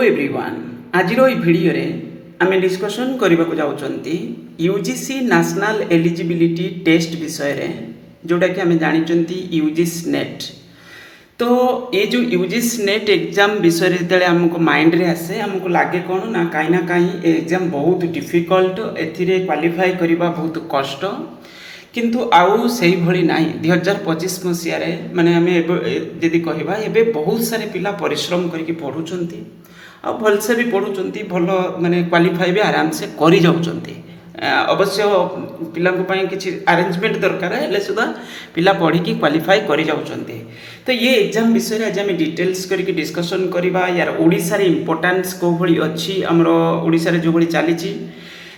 Everyone आज video रे आमे डिस्कशन करने को जाउछंती यूजीसी नेशनल एलिजिबिलिटी टेस्ट विषय रे जोटा कि आमे जानिचंती यूजीसी नेट। तो ये जो यूजीसी नेट एग्जाम विषय रे जेतेले हमको माइंड रे आसे हमको लागे कोन ना कहीं एग्जाम बहुत डिफिकल्ट एथिरे क्वालिफाई करबा बहुत कष्ट किंतु आउ सही भली नाही 2025 मसीह रे माने आमे जदी कहबा एबे बहुत सारे पिला परिश्रम करके पढुचंती आ भलसे भी पढुचंती भल माने क्वालिफाई भी आराम से करि जाउचंती। अवश्य पिला किसी अरेंजमेंट दरकार है सुधा पिला पढ़ी की क्वालिफाई करि जाउचंती। तो ये एग्जाम विषय रे आज आमे डिटेल्स करके डिस्कशन करबा यार ओडिसा रे इंपोर्टेंस को भली अछि हमरो ओडिसा रे जो भली चलीची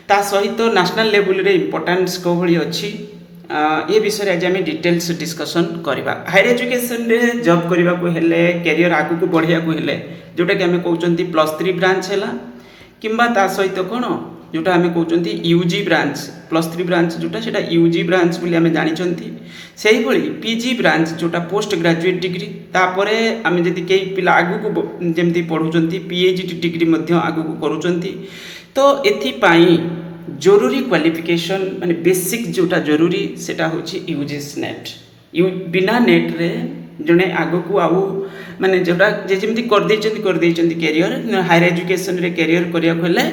ता सहित नेशनल लेवल रे इंपोर्टेंस को भली अछि ये विषय आज आम डिटेल्स डिस्कशन करवा। हायर एजुकेशन रे जॉब करने को हेले कैरियर आगु को बढ़िया को हेले जोटा कि आम कहते +3 ब्रांच है किंबा ता सहित कौन जोटा आम कहते यूजी ब्रांच +3 ब्रांच जोटा सेटा यूजी ब्रांच बोली आम जानी से ही पीजी ब्रांच जोटा पोस्ट ग्रेजुएट डिग्री तापर आम जदि कई पिला आगु को जमी पढ़ुंट पीएचडी डिग्री आगु को करुँच तो एथिपाई जरूरी क्वालिफिकेशन माने बेसिक जोटा जरूरी सेटा होची यूजीसी नेट। बिना नेट रे जने आगो को आउ माने जोटा जेमती कर देचंती कैरियर हायर एजुकेशन रे कैरियर करिया खोले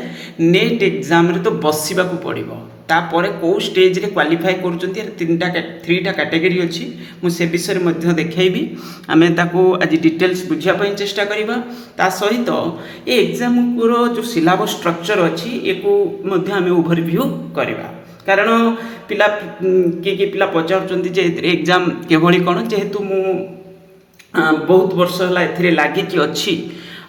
नेट एग्जाम रे तो बसिबा को पड़िबो तापर को स्टेज रे क्वालिफाई करूचंती 3टा कैटेगरी अछि मु से विषय मध्ये देखैबी आमे ताको आज डिटेल्स बुझिया पई चेष्टा करिबा। ता सहित ए एग्जाम को जो सिलेबस स्ट्रक्चर अछि एको मध्ये आमे ओवरव्यू करिबा कारण पिला के पिला पचारुचंती जे एग्जाम केभली कोन जेहेतु मु बहुत वर्ष है एथिरे लागी अच्छी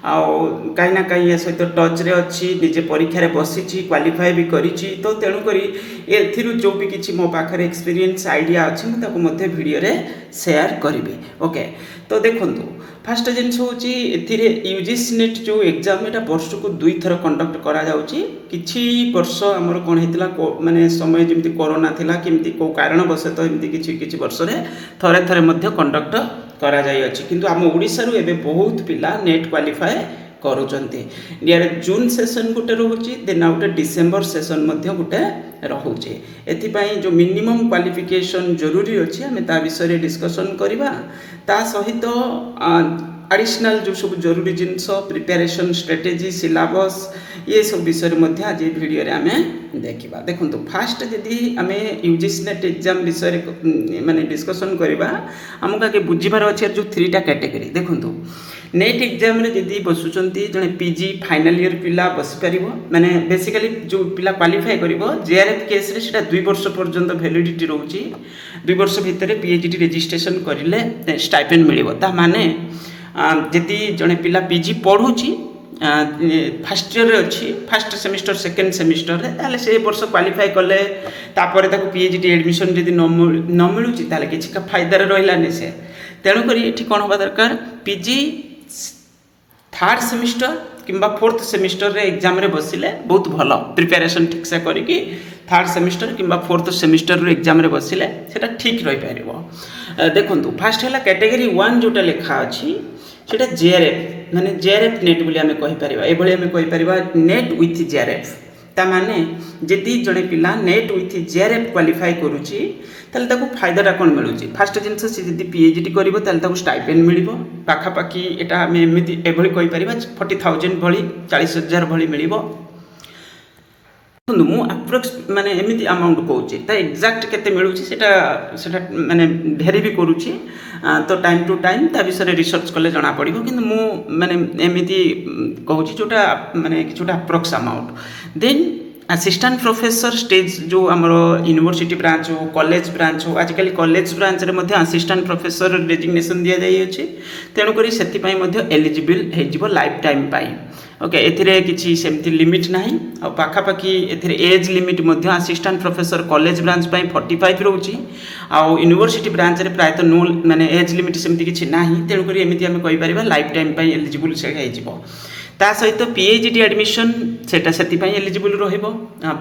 कहीं ना कहीं ये सहित टच रे अच्छी निजे परीक्षा रे बसी क्वालिफाई भी करिछि तो तेणुकरी एथिरु जो भी किछि मो पाखरे एक्सपीरियंस आइडिया अच्छी मुझे मध्य वीडियो रे शेयर करिवे। ओके तो देखंतु फास्ट जिनस होची एथिरे यूजीसी नेट जो एग्जाम एटा वर्ष को 2 थर कंडक्ट करा जाउची किछि वर्ष हमर कोन हेतिला माने समय जेमति कोरोना थिला किमति को कारण बसे तो एमति किछि वर्ष रे थरे थरे मध्य कंडक्ट करा जाय अछि किंतु हम ओडिसा रु एबे बहुत पिला नेट क्वालिफाई करूचंती। यार जून सेशन गुटे रहउची देन आउटे डिसेंबर सेशन मध्य गुटे रहउची एथिपाई जो मिनिमम क्वालिफिकेशन जरूरी अछि हमें ता विषय रे डिस्कशन करिबा ता सहित एडिशनल जो सब जरूरी जिनस प्रिपरेशन स्ट्रेटेजी सिलेबस ये सब विषय मध्य आज वीडियो रे आमे देखिबा। देखंतु फास्ट जदी आमे यूजीसी नेट एग्जाम विषय माने डिस्कशन करिबा हमका के बुझिबार अछि जो 3टा कैटेगरी। देखंतु नेट एग्जाम रे जदी बसुचंती जने पीजी फाइनल ईयर पिला बस परिबो माने बेसिकली जो पिला क्वालिफाई करिवो जेआरएफ केस रे सेटा 2 वर्ष पर्यंत वैलिडिटी रहउची 2 वर्ष भितरे पीएचडी रजिस्ट्रेशन करिले स्टाइपेंड मिलिबो ता माने जदी जने पिला पीजी पढुची फर्स्ट ईयर अच्छी फर्स्ट सेमिस्टर सेकेंड सेमिस्टर रे ताले से वर्ष क्वालिफाई कले तापर ताको पीएचडी एडमिशन जदी न मिलुची ताले किछि का फायदा रे रहिलानी से तेणु करी एठी कोन होबा दरकार पीजी थर्ड सेमिस्टर किंबा फोर्थ सेमिस्टर रे एग्जाम रे बसिले बहुत भलो प्रिपरेशन ठीक से करी कि थर्ड सेमिस्टर किंबा फोर्थ सेमिस्टर रे एग्जाम रे बसिले सेटा ठीक रहि पारिबो। देखंतु फर्स्ट हैला कैटेगरी 1 जोटा लेखा अछि सेटा जेआरएफ माने जेआरएफ नेट बोली आमे कहि परिबा एभली आमे कहि परिबा नेट विथ जेआरएफ ता माने जदी जणे पिला नेट विथ जेआरएफ क्वालिफाई करूची ताले ताको फायदाटा कोन मिलुची फर्स्ट जिंस से जदी पीएचडी करिवो ताले ताको स्टाइपेंड मिलिबो पाखा पाखी एटा आमे एमिति एभली कहि परिबा 40,000 भली 40,000 भली मिलिबो। मु अप्रोक्स माने एमिति अमाउंट कहूची ता एक्जाक्ट केते मिलुची सेटा माने भेरी भी करूची तो टाइम टू टाइम ता विषय रिसर्च कले जना पड़िबो किंतु मु माने एमिति कहूची जोटा माने किछुटा approx amount. Then assistant professor stage जो हमरो यूनिवर्सिटी ब्रांच हो कॉलेज ब्रांच हो आजकल कॉलेज ब्रांच रे मध्ये असिस्टेंट प्रोफेसर डेजिग्नेशन दिया जाई अछि तेणु करी सेति पई मध्ये एलिजिबल हे जिवो लाइफ टाइम पाई। ओके एथिरे किछि सेमति लिमिट नाही आ पाखा पाखी एथिरे एज लिमिट मध्ये असिस्टेंट प्रोफेसर कॉलेज ब्रांच पई 45 रहउची आ यूनिवर्सिटी ब्रांच रे प्रायत नो माने एज लिमिट सेमति किछि नाही तेणु करी एमिति हम कहि परिबा लाइफ टाइम पई एलिजिबल से हे जिवो। ତା ସହିତ ପିଏଚ୍ଡି ଆଡ଼ମିସନ୍ ସେଇଟା ସେଥିପାଇଁ ଏଲିଜିବୁଲ୍ ରହିବ।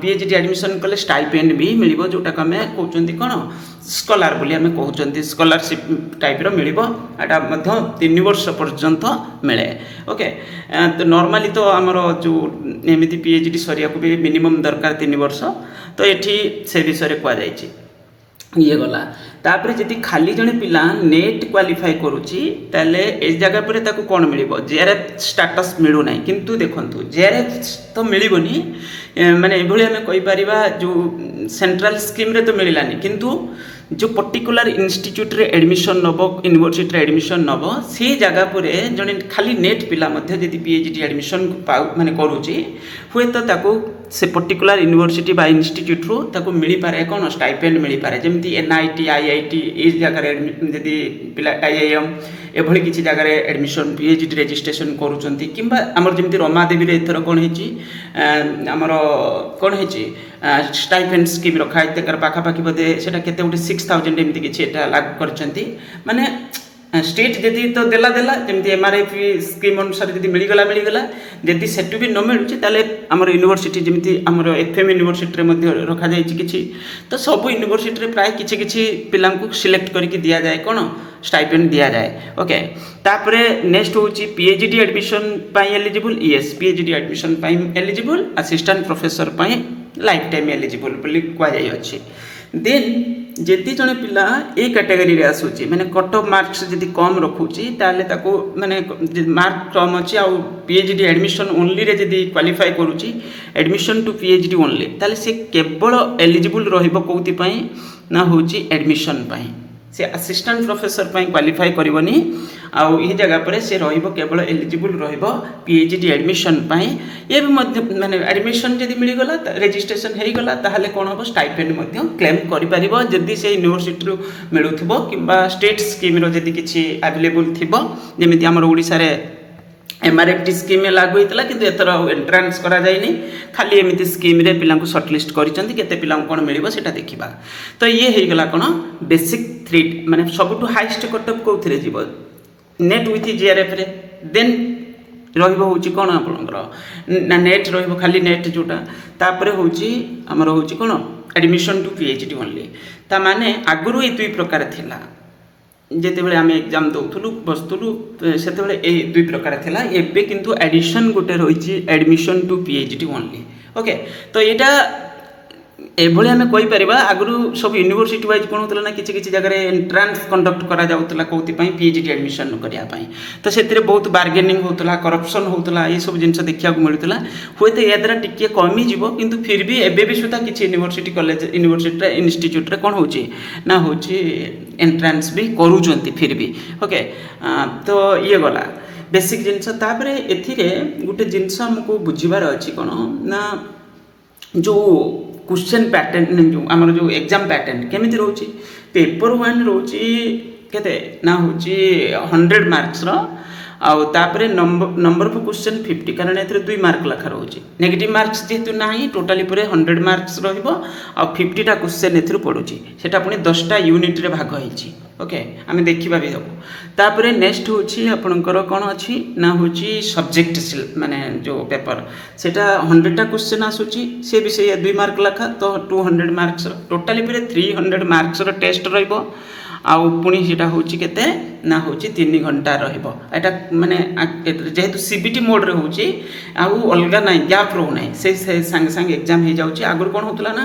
ପିଏଚ୍ଡି ଆଡ଼ମିସନ୍ କଲେ ଷ୍ଟାଇପେଣ୍ଡ ବି ମିଳିବ, ଯେଉଁଟାକୁ ଆମେ କହୁଛନ୍ତି କ'ଣ ସ୍କଲାର ବୋଲି ଆମେ କହୁଛନ୍ତି, ସ୍କଲାରସିପ୍ ଟାଇପ୍ର ମିଳିବ। ଏଇଟା ମଧ୍ୟ 3 ବର୍ଷ ପର୍ଯ୍ୟନ୍ତ ମିଳେ। ଓକେ, ତ ନର୍ମାଲି ତ ଆମର ଯେଉଁ ଏମିତି ପିଏଚ୍ଡି ସରିବାକୁ ବି ମିନିମମ୍ ଦରକାର 3 ବର୍ଷ, ତ ଏଠି ସେ ବିଷୟରେ କୁହାଯାଇଛି। ଇଏ ଗଲା। ତାପରେ ଯଦି ଖାଲି ଜଣେ ପିଲା ନେଟ୍ କ୍ୱାଲିଫାଏ କରୁଛି ତାହେଲେ ଏ ଜାଗା ପରେ ତାକୁ କ'ଣ ମିଳିବ, ଜେଆର୍ଏଫ୍ ଷ୍ଟାଟସ୍ ମିଳୁନାହିଁ। କିନ୍ତୁ ଦେଖନ୍ତୁ ଜେଆର୍ଏଫ୍ ତ ମିଳିବନି, ମାନେ ଏଭଳି ଆମେ କହିପାରିବା ଯେଉଁ ସେଣ୍ଟ୍ରାଲ ସ୍କିମ୍ରେ ତ ମିଳିଲାନି, କିନ୍ତୁ ଯେଉଁ ପର୍ଟିକୁଲାର ଇନଷ୍ଟିଚ୍ୟୁଟ୍ରେ ଆଡ଼ମିସନ୍ ନେବ, ୟୁନିଭର୍ସିଟିରେ ଆଡ଼ମିସନ୍ ନେବ, ସେ ଜାଗା ପରେ ଜଣେ ଖାଲି ନେଟ୍ ପିଲା ମଧ୍ୟ ଯଦି ପିଏଚ୍ଡି ଆଡ଼ମିସନ୍ ମାନେ କରୁଛି, ହୁଏତ ତାକୁ ସେ ପର୍ଟିକୁଲାର ୟୁନିଭର୍ସିଟି ବା ଇନଷ୍ଟିଚ୍ୟୁଟ୍ରୁ ତାକୁ ମିଳିପାରେ କ'ଣ ଷ୍ଟାଇପେଣ୍ଡ ମିଳିପାରେ। ଯେମିତି NIT, IIT ଏଇ ଜାଗାରେ ଯଦି ପିଲା IIM ଏଭଳି କିଛି ଜାଗାରେ ଆଡ଼ମିସନ୍ ପିଏଚ୍ଡି ରେଜିଷ୍ଟ୍ରେସନ୍ କରୁଛନ୍ତି, କିମ୍ବା ଆମର ଯେମିତି ରମାଦେବୀରେ ଏଥର କ'ଣ ହେଇଛି, ଆମର କ'ଣ ହେଇଛି ଷ୍ଟାଇପେଣ୍ଡ ସ୍କିମ୍ ରଖା ହେଇଛି, ତାର ପାଖାପାଖି ବୋଧେ ସେଇଟା କେତେ ଗୋଟେ 6,000 ଏମିତି କିଛି ଏଇଟା ଲାଗୁ କରିଛନ୍ତି। ମାନେ ଷ୍ଟେଟ୍ ଯଦି ତ ଦେଲା ଯେମିତି MRF ସ୍କିମ୍ ଅନୁସାରେ ଯଦି ମିଳିଗଲା, ଯଦି ସେଠୁ ବି ନ ମିଳୁଛି ତାହେଲେ ଆମର ୟୁନିଭର୍ସିଟି ଯେମିତି ଆମର FM ୟୁନିଭର୍ସିଟିରେ ମଧ୍ୟ ରଖାଯାଇଛି କିଛି, ତ ସବୁ ୟୁନିଭର୍ସିଟିରେ ପ୍ରାୟ କିଛି ପିଲାଙ୍କୁ ସିଲେକ୍ଟ କରିକି ଦିଆଯାଏ କ'ଣ ଷ୍ଟାଇପେଣ୍ଡ ଦିଆଯାଏ। ଓକେ, ତାପରେ ନେକ୍ସଟ ହେଉଛି ପିଏଚ୍ଡି ଆଡ଼ମିସନ୍ ପାଇଁ ଏଲିଜିବୁଲ୍। ପିଏଚ୍ଡି ଆଡ଼ମିସନ୍ ପାଇଁ ଏଲିଜିବୁଲ୍, ଆସିଷ୍ଟାଣ୍ଟ ପ୍ରଫେସର ପାଇଁ ଲାଇଫ୍ ଟାଇମ୍ ଏଲିଜିବୁଲ୍ ବୋଲି କୁହାଯାଇଅଛି। ଦେନ୍ ଯଦି ଜଣେ ପିଲା ଏଇ କ୍ୟାଟେଗୋରୀରେ ଆସୁଛି, ମାନେ କଟ୍ ଅଫ୍ ମାର୍କସ୍ ଯଦି କମ୍ ରଖୁଛି, ତାହେଲେ ତାକୁ ମାନେ ମାର୍କ କମ୍ ଅଛି ଆଉ ପିଏଚ୍ଡି ଆଡ଼ମିସନ୍ ଓନ୍ଲିରେ ଯଦି କ୍ୱାଲିଫାଏ କରୁଛି, ଆଡ଼ମିସନ୍ ଟୁ ପିଏଚ୍ଡି ଓନ୍ଲି, ତାହେଲେ ସେ କେବଳ ଏଲିଜିବୁଲ୍ ରହିବ କେଉଁଥିପାଇଁ ନା ହେଉଛି ଆଡ଼ମିସନ୍ ପାଇଁ। ସେ ଆସିଷ୍ଟାଣ୍ଟ ପ୍ରଫେସର ପାଇଁ କ୍ୱାଲିଫାଏ କରିବନି, ଆଉ ଏହି ଜାଗା ପରେ ସେ ରହିବ କେବଳ ଏଲିଜିବୁଲ୍ ରହିବ ପିଏଚ୍ଡି ଆଡ଼ମିସନ୍ ପାଇଁ। ଏ ବି ମଧ୍ୟ ମାନେ ଆଡ଼ମିସନ୍ ଯଦି ମିଳିଗଲା, ରେଜିଷ୍ଟ୍ରେସନ୍ ହେଇଗଲା, ତାହେଲେ କ'ଣ ହେବ ଷ୍ଟାଇପେଣ୍ଡ ମଧ୍ୟ କ୍ଲେମ୍ କରିପାରିବ ଯଦି ସେ ୟୁନିଭର୍ସିଟିରୁ ମିଳୁଥିବ, କିମ୍ବା ଷ୍ଟେଟ୍ ସ୍କିମ୍ର ଯଦି କିଛି ଆଭେଲେବୁଲ୍ ଥିବ। ଯେମିତି ଆମର ଓଡ଼ିଶାରେ MRFT ସ୍କିମ୍ ଲାଗୁ ହେଇଥିଲା, କିନ୍ତୁ ଏଥର ଏଣ୍ଟ୍ରାନ୍ସ କରାଯାଇନି, ଖାଲି ଏମିତି ସ୍କିମ୍ରେ ପିଲାଙ୍କୁ ସର୍ଟଲିଷ୍ଟ କରିଛନ୍ତି, କେତେ ପିଲାଙ୍କୁ କ'ଣ ମିଳିବ ସେଇଟା ଦେଖିବା। ତ ଇଏ ହେଇଗଲା କ'ଣ ବେସିକ୍ 3, ମାନେ ସବୁଠୁ ହାଇଏଷ୍ଟ କଟ୍ ଅଫ୍ କେଉଁଥିରେ ଯିବ, ନେଟ୍ ୱିଥ୍ JRFରେ। ଦେନ୍ ରହିବ ହେଉଛି କ'ଣ ଆପଣଙ୍କର ନା ନେଟ୍ ରହିବ, ଖାଲି ନେଟ୍ ଯେଉଁଟା। ତାପରେ ହେଉଛି ଆମର ହେଉଛି କ'ଣ ଆଡ଼ମିସନ୍ ଟୁ ପିଏଚ୍ଡି ଓନ୍ଲି। ତା ମାନେ ଆଗରୁ ଏଇ 2 ପ୍ରକାର ଥିଲା, ଯେତେବେଳେ ଆମେ ଏକ୍ଜାମ୍ ଦେଉଥିଲୁ ବସୁଥିଲୁ ସେତେବେଳେ ଏଇ 2 ପ୍ରକାର ଥିଲା। ଏବେ କିନ୍ତୁ ଆଡ଼ିସନ୍ ଗୋଟେ ରହିଛି admission to PhD only. Okay, ତ ଏଇଟା ଏଭଳି ଆମେ କହିପାରିବା। ଆଗରୁ ସବୁ ୟୁନିଭର୍ସିଟି ୱାଇଜ୍ କ'ଣ ହେଉଥିଲା ନା କିଛି ଜାଗାରେ ଏଣ୍ଟ୍ରାନ୍ସ କଣ୍ଡକ୍ଟ କରାଯାଉଥିଲା କେଉଁଥିପାଇଁ ପିଏଚ୍ଡି ଆଡ଼ମିସନ୍ କରିବା ପାଇଁ, ତ ସେଥିରେ ବହୁତ ବାର୍ଗେନିଂ ହେଉଥିଲା, କରପ୍ସନ୍ ହେଉଥିଲା, ଏଇସବୁ ଜିନିଷ ଦେଖିବାକୁ ମିଳୁଥିଲା। ହୁଏତ ଏହା ଦ୍ୱାରା ଟିକିଏ କମିଯିବ, କିନ୍ତୁ ଫିର୍ ବି ଏବେ ବି ସୁଦ୍ଧା କିଛି ୟୁନିଭର୍ସିଟିରେ ଇନଷ୍ଟିଚ୍ୟୁଟ୍ରେ କ'ଣ ହେଉଛି ନା ହେଉଛି ଏଣ୍ଟ୍ରାନ୍ସ ବି କରୁଛନ୍ତି ଫିର୍ ବି। ଓକେ, ତ ଇଏ ଗଲା ବେସିକ୍ ଜିନିଷ। ତାପରେ ଏଥିରେ ଗୋଟେ ଜିନିଷ ଆମକୁ ବୁଝିବାର ଅଛି କ'ଣ ନା ଯେଉଁ क्वेश्चन पैटर्न जो आमर जो एग्जाम पैटर्न केमिति रोची। पेपर 1 रोची केते ना होची 100 मार्क्स रो आउ तापरे नंबर ऑफ क्वेश्चन 50 कारण एथरे 2 मार्क लखा रोची। नेगेटिव मार्क्स जेतु नाही टोटली पूरे 100 मार्क्स रहइबो आ 50 टा क्वेश्चन एथरे पडुची सेटा पुनी 10 टा यूनिट रे भाग होईची। ओके आमे देखिबा भी सब तापरे नेक्स्ट होची आपनकर कोन अछि ना होची सब्जेक्ट माने जो पेपर सेटा 100 टा क्वेश्चन आसुची से विषय 2 मार्क लखा तो 200 मार्क्स टोटली पूरे 300 मार्क्स रो टेस्ट रहइबो आउ पुणी सेटा होची केते ना होची 3 घंटा रहइबो। एटा माने जेहेतु सीबीटी मोड रे होची आउ अलगा नाही गैप रो नाही से संग संग एग्जाम हे जाउची। आगुर कोन होतला ना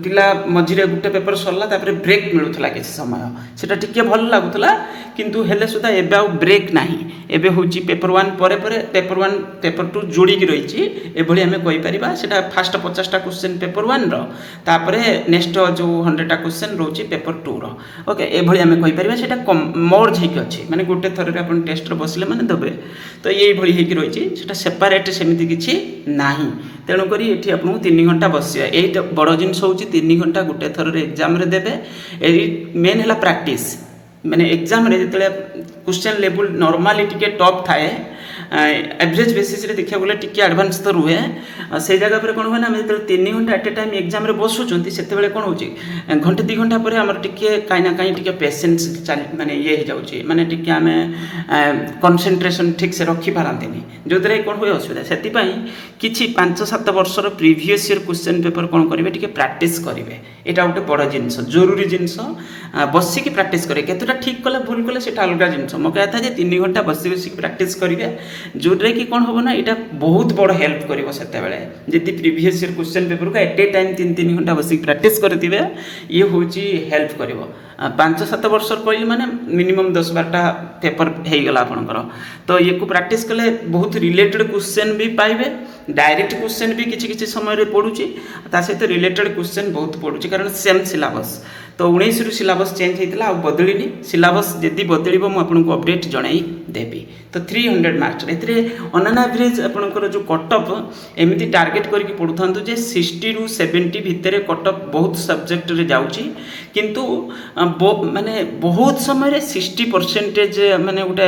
पिला मझिरे गुटे पेपर सरला तापरे ब्रेक मिलुथला किछ समय सेटा टिके भल लागुथला किंतु हेले सुदा एबे आउ ब्रेक नाही। एबे होची पेपर 1 परे परे पेपर 1 पेपर 2 जोड़ी की रहिची एभली हमें कहि परिबा। सेटा फर्स्ट 50 टा क्वेश्चन पेपर 1 रो तापरे नेक्स्ट जो 100 टा क्वेश्चन रोची पेपर 2 रो। ओके एभली हमें कहि परिबा सेटा मर्ज हेक अछि माने गुटे थरे अपन टेस्ट रो बसले माने दबे तो एई भली हेक रहिची सेटा सेपरेट सेमिति किछि नाही। तेणु करी एठी आपन 3 घंटा बसिया एई बड़ जिनस होची 3 घंटा गुटे थरे एग्जाम रे देबे। एई मेन हला प्रैक्टिस माने एग्जाम रे जतले क्वेश्चन लेवल नॉर्मली टिके टॉप थाए एवरेज बेसिस रे देखा गले टिके एडवांस तो रुहे से जगह पर कौन हुए ना जो 3 घंटा एट ए टाइम एग्जाम रे बसुँच से कौन हो घंटे 2 घंटा पर आम टे कहीं ना कहीं टे पेसेंस माने ये हो जाऊँगी माने टे आम कनसेंट्रेशन ठीक से रखी पारती जो द्वारा कौन हुए असुविधा से किसी 5-7 वर्षर प्रिवियस ईयर क्वेश्चन पेपर कौन करेंगे टे प्राक्टिस करेंगे यहाँ गोटे बड़ जिनस जरूरी जिनस बसिक प्राक्टिस करेंगे केतटा ठीक कले भूल कले से अलग जिनस मो कहता है 3 घंटा बसी बसिक प्राक्टिस करेंगे जोटा कि कौन हम ना यहाँ बहुत बड़ हेल्प कर जी प्रिवियस ईयर क्वेश्चन पेपर को एट ए टाइम 3 घंटा बसिक प्राक्टिस करेंगे ये हूँ हेल्प कर 5-7 वर्ष कहली माने मिनिमम 10-12टा पेपर हो गला आपनकर तो ये को प्रैक्टिस कले बहुत रिलेटेड क्वेश्चन भी पाइबे डायरेक्ट क्वेश्चन भी किसी समय रे पड़ुची ता सहित रिलेटेड क्वेश्चन बहुत पड़ुची कारण सेम सिलेबस तो 19 रु सिलेबस चेंज होता आ बदलिनी सिलेबस जदि बदलिबो मु आपनको अपडेट जणाई देबी तो 300 मार्क्स एथिरे ऑन एन एवरेज आपनकर जो कट ऑफ एमिति टार्गेट करके पढुथांतु जे 60 रु 70 भितरे कट ऑफ बहुत सब्जेक्ट रे जाउची किंतु माने बहुत समय रे 60% माने गोटे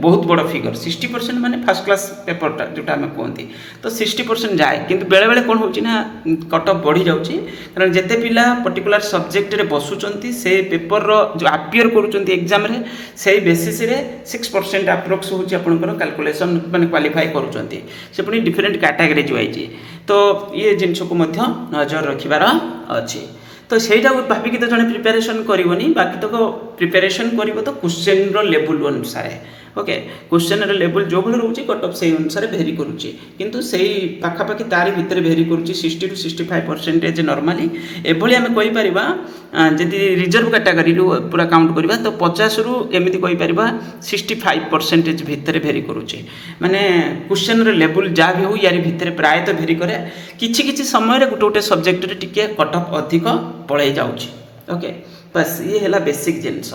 बहुत बड़ फिगर 60% माने फर्स्ट क्लास पेपर जोटा आम कहती तो 60% जाए किंतु बेले बेले कौन होची ना कट ऑफ बढ़ी जाउची कारण जेते पिला पर्टिकुलर सब्जेक्ट रे बसुचंती से पेपर रो जो अपियर करूचंती एग्जाम रे से बेसिस रे 6% अप्रोक्स होची आपनकर कैलकुलेशन माने क्वालिफाई करूचंती से पुनी डिफरेंट कैटेगरी जो आइची तो ये जिनस को मध्य नजर रखिबार अछि तो ସେଇଟା ଭାବିକି ତ ଜଣେ ପ୍ରିପାରେସନ୍ କରିବନି ବାକି ତକ ପ୍ରିପାରେସନ୍ କରିବ ତ କ୍ୱେଶ୍ଚନ୍ର ଲେବୁଲ୍ ଅନୁସାରେ ओके क्वेश्चन लेवल जो भाई रोचे कट ऑफ से अनुसार भेरी करुच्ची किंतु से पाखापाखि तारी भितर भेरी करुच्ची 60 to 65% नॉर्मली एभली आम कहीपर जदि रिजर्व कैटेगरी पूरा काउंट करवा तो 50 रु एमती कहीपर 65% भितर भेरी करुच्चे माने क्वेश्चन लेवल जहाँ भी हो यार भितर प्रायतः भेरी करे किछि समय गोटे गोटे सब्जेक्ट टिके कट ऑफ अधिक पलि जाऊँगी ओके बस ये है बेसिक जिनस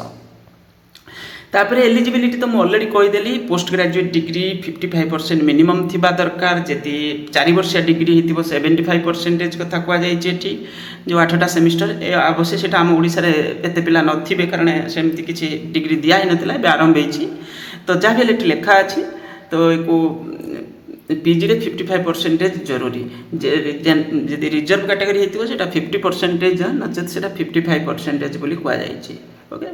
तापर एलिजिबिलिटी तो मुझे अलरेडी कहीदेली पोस्ट ग्रेजुएट डिग्री 55% मिनिमम थिबा दरकार जदि 4 वर्षिया डिग्री हो 75% कथा कहुई जो 8टा सेमिस्टर अवश्य से आम ओडिशा रे एते पिला नथिबे कारण सेमती किछि डिग्री दिया ही नथिला बे आरंभ होईछि तो जहाँ भी लिखा अछि तो को पीजी रे 55% जरूरी जदि रिजर्व कैटेगरी होइतिबो सेटा 50% नचेत सेटा 55% बोली कहा जायछि ओके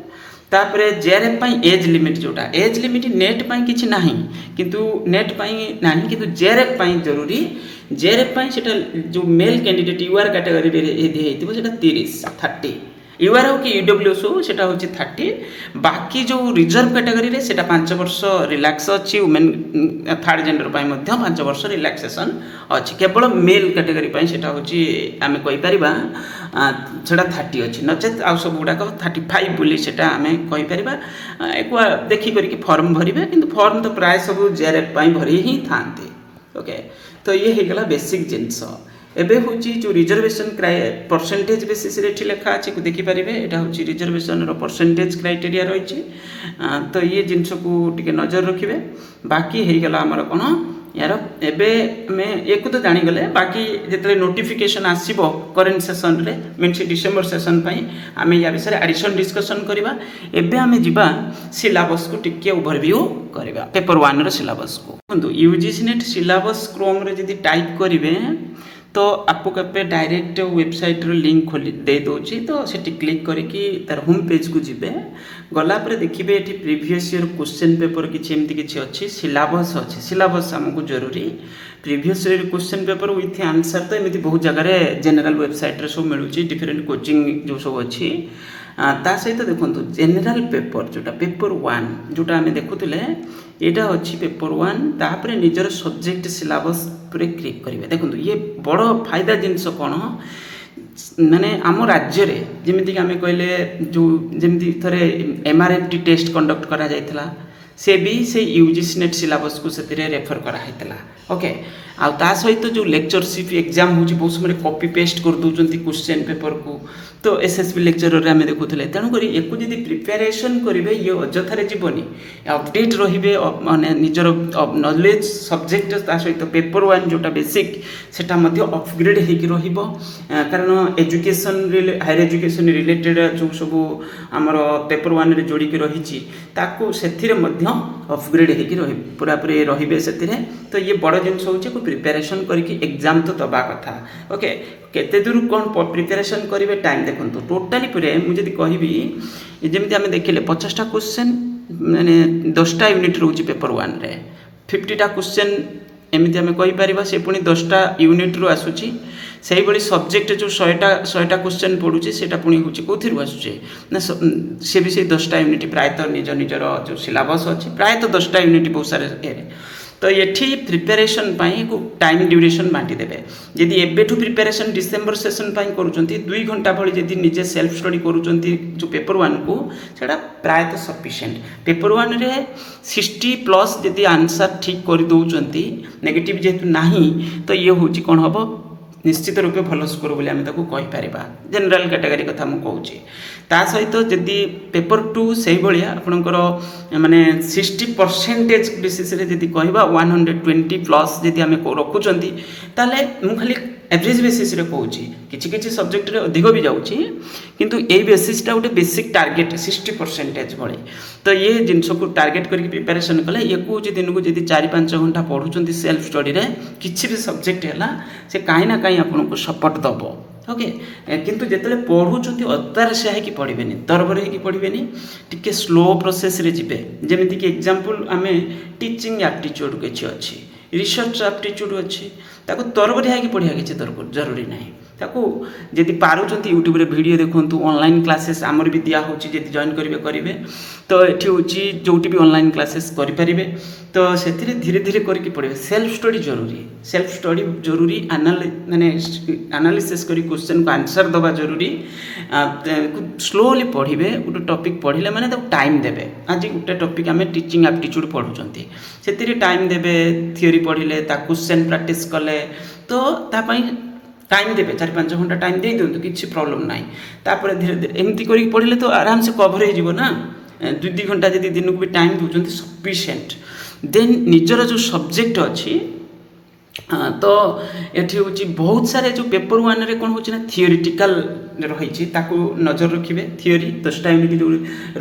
तापरे जेआरएफ पाई एज लिमिट जोटा एज लिमिट नेट पाई किछि नाही किंतु नेट पाई नाही किंतु जेआरएफ पाई जरूरी जेआरएफ पाई सेटा जो मेल कैंडिडेट यूआर कैटेगरी रे एदी हेतिबो सेटा 30 यूआर हो कि ईडब्ल्यूएस हो सेटा होछि 30 बाकी जो रिजर्व कैटेगरी रे सेटा 5 वर्ष रिलैक्स अछि वुमेन थर्ड जेंडर पाई मध्य 5 वर्ष रिलैक्सेशन अछि केवल मेल कैटेगरी पाई सेटा होछि आमे कहि परिबा सेटा 30 अछि नचेत आ सब गुडा 35 बोली सेटा आमे कहि परिबा एक देखि करी फॉर्म भरिबे किंतु फॉर्म तो प्राय सब जेआरएफ पाई भरि ही थांते ओके तो ये हे गला बेसिक जिंस एबे होची जो रिजर्वेशन परसेंटेज बेसिस रे लिखा अछि को देखि परिबे एटा होची रिजर्वेशन रो परसेंटेज क्राइटेरिया रहिछि तो ये जिंस को टिके नजर रखिबे बाकी हे गला हमर कोन यार एबे में एक तो जानी गले बाकी जेतले नोटिफिकेशन आसीबो करेंट सेशन रे मींस डिसेंबर सेशन पई आमे या विषय एडिशन डिस्कशन करबा एबे आमे जिबा सिलेबस को टिके ओवरव्यू करबा पेपर 1 रो सिलेबस को बंधु यूजीसी नेट सिलेबस क्रोम रे जदी टाइप करिवे तो आपको कपे डायरेक्ट वेबसाइट रो लिंक खोली दे दोची तो सेठी क्लिक करके तार होम पेज को जिबे गला पर देखिबे एठी प्रीवियस ईयर क्वेश्चन पेपर किछि एमति किछि अछि सिलेबस हमको जरूरी previous year question paper with answer तो एमति बहुत जगह रे जनरल वेबसाइट रे सब मिलुची डिफरेंट कोचिंग जो सब अछि ता सहित देखो जनरल पेपर जोटा पेपर 1 जोटा आम देखुले यहाँ अच्छी पेपर 1 तापर निजर सब्जेक्ट सिलेबस पर क्लिक करेंगे देखो ये बड़ फायदा जिनस कौन माने आम राज्य रे जमीक आम कहले जो जमी थे एमआरएफटी टेस्ट कंडक्ट करा जायतिला से भी से यूजीसी नेट सिलेबस को से रेफर कराइला ओके आ ता सहित जो लेक्चरशिप एग्जाम हो बहुत समय कॉपी पेस्ट कर दौरान क्वेश्चन पेपर को तो एसएसबी लेक्चर आम देखुले तेणुक एक जब प्रिपेरेसन करेंगे ये अजथार जीवनी अपडेट रे माने निजर नॉलेज सब्जेक्ट सहित पेपर 1 जोटा बेसिक सेटा अपग्रेड हो कारण एजुकेशन हायर एजुकेशन रिलेटेड जो सब आमर पेपर 1 रे जोड़ी रही अपग्रेड हो पूरापूरी रही से तो ये बड़ जिनस हूँ प्रिपेरेसन करके एग्जाम तो दबा कथा ओके केते दूर कौन प्रिपेरेसन करेंगे टाइम देखो टोटाली पूरे मुझे कहबी जमी आम देखिले 50टा क्वेश्चन माने 10टा यूनिट रोचे पेपर 1 रे 50टा क्वेश्चन एमती आम कहीपर से पुणी 10टा यूनिट रू आसूची से ही सब्जेक्ट जो 100टा क्वेश्चन पड़ूचे से पुणी हूँ कौन आसूचे ना सी भी से 10टा यूनिट प्रायतः निज निजर जो सिलेबस अच्छी प्रायतः 10टा यूनिट बहुत सारे तो ये प्रिपेरेसन को टाइम ड्यूरेशन बांटी देवे जदि एबेठू प्रिपेरेसन डिसेम्बर सेसन करुँच 2 घंटा भली जदि निजे सेल्फ स्टडी करुँच जो पेपर 1 को सेटा प्रायतः सफिशिएंट पेपर 1 रे 60+ जदि आंसर ठीक कर दौरान नेगेटिव जेहेतु नहीं तो ये हूँ कौन हम निश्चित रूपे भल स्कोर बोली आम कहीपर जनरल कैटेगरी कथा मुझे कहूँ ता सहित जदि पेपर 2 से भाया आपणकर माने 60% बेसिस जदि कहवा 120+ जदि आम रखुंट ताले मु खाली एवरेज बेसिस रे कहूँ किसी सब्जेक्ट रे अधिक भी जाऊँगी किंतु ये बेसिसटा गोटे बेसिक टार्गेट 60% भली तो ये जिनस को टार्गेट करके प्रिपेरेसन कले ये कौन दिन को जब 4-5 घंटा पढ़ुंट सेल्फ स्टडी रे किसी भी सब्जेक्ट है से कहीं ना कहीं आपको सपोर्ट दब ओके किंतु जिते पढ़ुंट अतार से है पढ़े तरबर है पढ़े टी स्लो प्रोसेस रे जिबे जेमिति कि एग्जांपल आम टीचिंग एप्टीट्यूड किसी अच्छी रिसर्च एप्टीट्यूड अच्छी ताको तरबरिया है पढ़ा किसी जरूरी ना ताको जदि पारुचंती यूट्यूब रे वीडियो देखंतु ऑनलाइन क्लासेस आमर भी दिया होची जदि जॉइन करेंगे तो ये होची जोटी भी ऑनलाइन क्लासेस करेंगे तो से धीरे धीरे करके पढ़े सेल्फ स्टडी जरूरी माने एनालिसिस करी क्वेश्चन को आंसर दबा जरूरी स्लोली पढ़े गोटे टॉपिक पढ़ले माने तो टाइम देबे आज गोटे टॉपिक आम टीचिंग एप्टीट्यूड पढ़ुचंती से टाइम देबे थियोरी पढ़ले ता क्वेश्चन प्रैक्टिस कले तो तापाई टाइम देवे 4-5 घंटा टाइम दे दिंतु किसी प्रॉब्लम ना तापर धीरे धीरे एमती कर पढ़ले तो आराम से कभर हो ना 2-2 घंटा जब दिन को भी टाइम दूसरी सफिशिएंट देन निजर जो सब्जेक्ट अच्छी तो ये हूँ बहुत सारे जो पेपर 1 रे कौन हो थियोरिटिकल रही नजर रखिए थियोरी 10टा यूनिट जो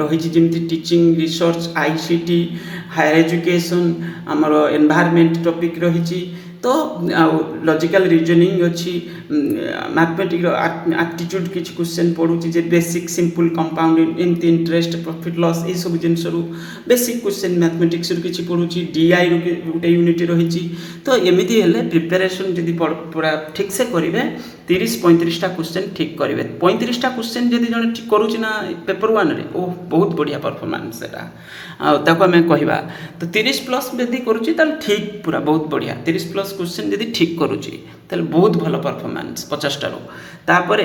रही जमी teaching research ICT higher education आमर एनवायरनमेंट टॉपिक रही तो लॉजिकल रीजनिंग अच्छी मैथमेटिक्स एप्टीट्यूड किसी क्वेश्चन पढ़ुची जे बेसिक सिंपल कंपाउंड एमती इंटरेस्ट प्रॉफिट लॉस ये सब जिनस बेसिक क्वेश्चन मैथमेटिक्स किसी पढ़ुची डीआई गोटे यूनिट रही तो एमती हेल्ले प्रिपेरेसन जब पूरा ठीक से करेंगे 30-35टा क्वेश्चन ठीक करेंगे 35टा क्वेश्चन जब जन ठीक करुच्ची ना पेपर 1 रे ओ बहुत बढ़िया परफॉर्मेंस सेटा आम कहवा तो 30+ यदि करुच्ची ठीक पूरा बहुत बढ़िया 30+ क्वेश्चन जब ठीक करुच्ची बहुत भल परफॉर्मेंस 50टारू तापर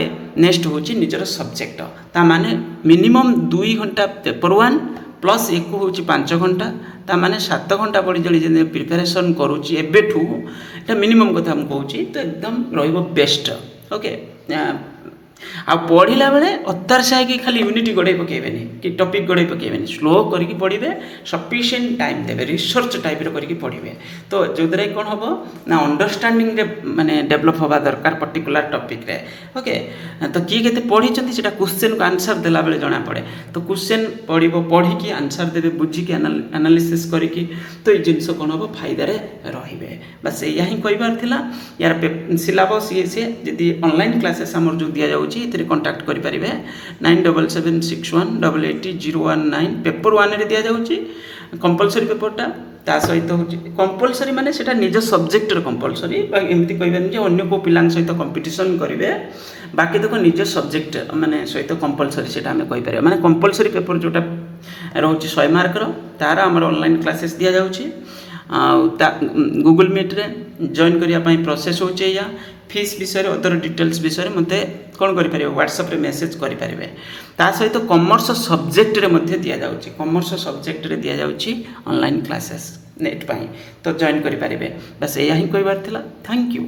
नेक्स्ट हूँ निजर सब्जेक्ट ता माने मिनिमम 2 घंटा पेपर 1 प्लस एक हूँ 5 घंटा ता माने 7 घंटा पढ़ी जल्दी प्रिपेरेसन करुच्ची एबेठू ये मिनिमम कथा मुझे कहूँ तो एकदम रहिबो बेस्ट ओके आ पढ़ला बेले अतार से खाली यूनिट गड़े पकेबेनी कि टॉपिक गड़े पकेबेनी स्लो करके पढ़े सफिशिएंट टाइम देवे रिसर्च टाइप करके पढ़े तो जो द्वारा कौन हम ना अंडरस्टैंडिंग माने डेवलप हवा दरकार पर्टिकुलर टॉपिक रे ओके तो किए केते पढ़ी सेटा क्वेश्चन को आंसर देला बेले जना पड़े तो क्वेश्चन पढ़ी आंसर देवे बुझिकी एनालिसिस करके तो ये जिनस कौन हम फायदा रे बस यह ही कहबार यार सिलेबस ये सी जी ऑनलाइन क्लासेस आमर जो दि जाऊँ कंटाक्ट करेंगे 9761880019 पेपर 1 रे दि जाऊँगी कंपलसरी पेपरटा ता सहित हूँ कंपलसरी माने सेटा निज सब्जेक्ट कंपलसरी एमती कहबानी अन्य को पिला सहित कंपिटिशन करेंगे बाकी तक निज सब्जेक्ट माने सहित कंपलसरी सेटा आम कहीपर माने कंपलसरी पेपर जोटा रोचे 100 मार्कर तार आमर ऑनलाइन क्लासेस दि जाऊँगी गूगल मीट रे जॉइन करने प्रोसेस हो फीस विषय अदर डिटेल्स विषय मत कौन करेंगे व्हाट्सएप रे मेसेज करेंगे ता सहित कॉमर्स सब्जेक्ट रे मध्य दि जाऊँगी कॉमर्स सब्जेक्ट रे दि जाऊँगी ऑनलाइन क्लासेस नेट पाई तो जॉइन करेंगे बस यह ही कहबार थैंक यू।